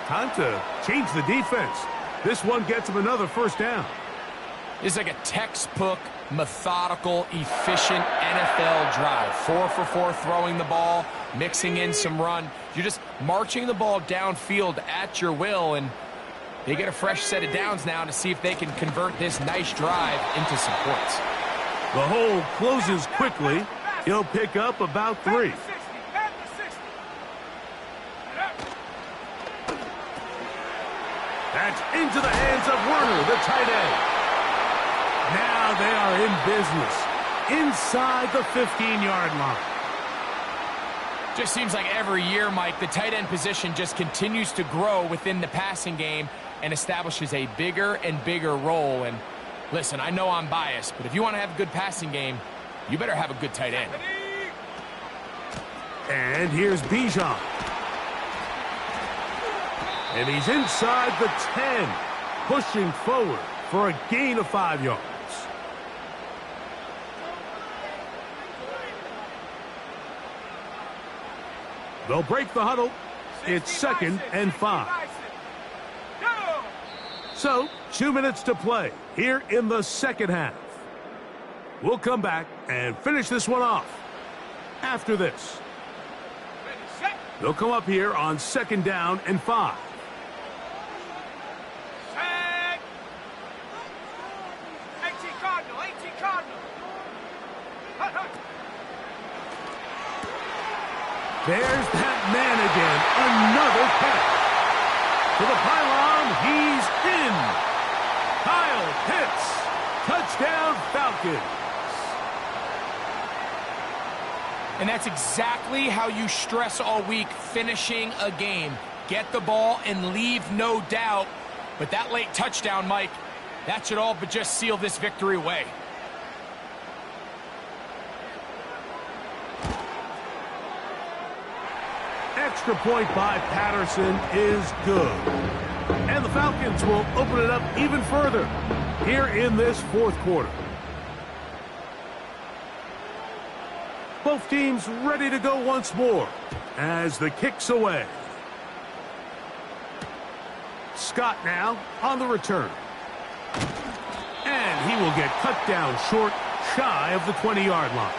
Time to change the defense. This one gets him another first down. It's like a textbook, methodical, efficient NFL drive. 4 for 4 throwing the ball, mixing in some run. You're just marching the ball downfield at your will, and they get a fresh set of downs now to see if they can convert this nice drive into some points. The hole closes quickly. He'll pick up about 3. That's into the hands of Werner, the tight end. Now they are in business inside the 15-yard line. Just seems like every year, Mike, the tight end position just continues to grow within the passing game and establishes a bigger and bigger role. And listen, I know I'm biased, but if you want to have a good passing game, you better have a good tight end. And here's Bijan. And he's inside the 10, pushing forward for a gain of 5 yards. They'll break the huddle. It's 2nd and 5. So, 2 minutes to play here in the 2nd half. We'll come back and finish this one off after this. They'll come up here on 2nd down and 5. There's that man again. Another catch. To the pylon, he's in. Kyle Pitts. Touchdown, Falcons. And that's exactly how you stress all week, finishing a game. Get the ball and leave no doubt. But that late touchdown, Mike, that should all but just seal this victory away. Extra point by Patterson is good. And the Falcons will open it up even further here in this 4th quarter. Both teams ready to go once more as the kick's away. Scott now on the return. And he will get cut down short, shy of the 20-yard line.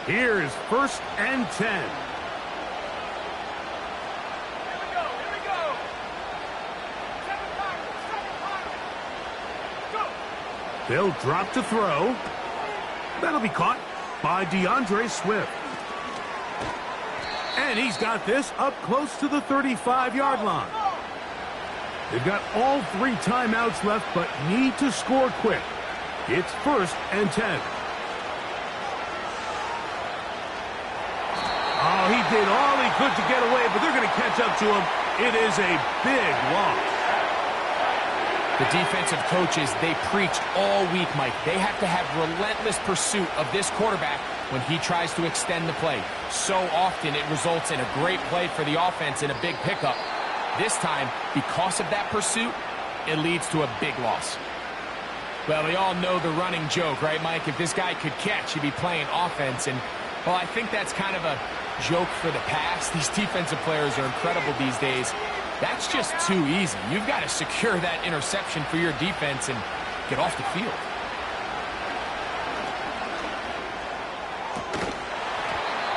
Here is 1st and 10. They'll drop to throw. That'll be caught by DeAndre Swift. And he's got this up close to the 35-yard line. They've got all 3 timeouts left, but need to score quick. It's 1st and 10. Oh, he did all he could to get away, but they're going to catch up to him. It is a big loss. The defensive coaches, they preached all week, Mike. They have to have relentless pursuit of this quarterback when he tries to extend the play. So often it results in a great play for the offense and a big pickup. This time, because of that pursuit, it leads to a big loss. Well, we all know the running joke, right, Mike? If this guy could catch, he'd be playing offense. And, well, I think that's kind of a joke for the past. These defensive players are incredible these days. That's just too easy. You've got to secure that interception for your defense and get off the field.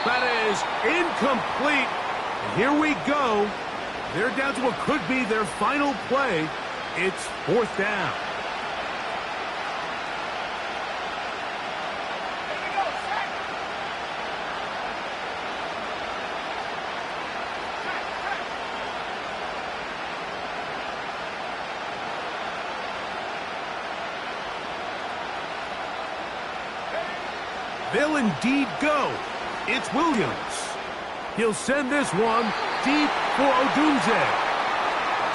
That is incomplete. And here we go. They're down to what could be their final play. It's 4th down. They'll indeed go. It's Williams. He'll send this one deep for Odunze.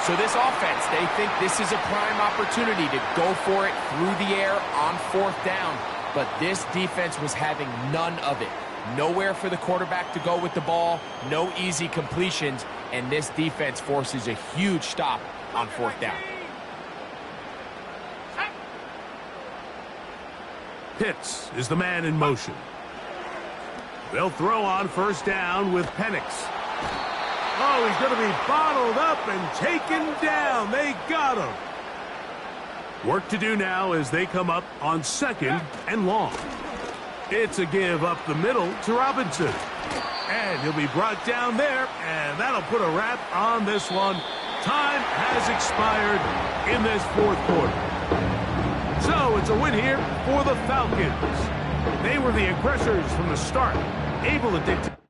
So this offense, they think this is a prime opportunity to go for it through the air on 4th down. But this defense was having none of it. Nowhere for the quarterback to go with the ball, no easy completions, and this defense forces a huge stop on 4th down. Pitts is the man in motion. They'll throw on 1st down with Penix. Oh, he's going to be bottled up and taken down. They got him. Work to do now as they come up on 2nd and long. It's a give up the middle to Robinson. And he'll be brought down there, and that'll put a wrap on this one. Time has expired in this 4th quarter. So it's a win here for the Falcons. They were the aggressors from the start, able to dictate.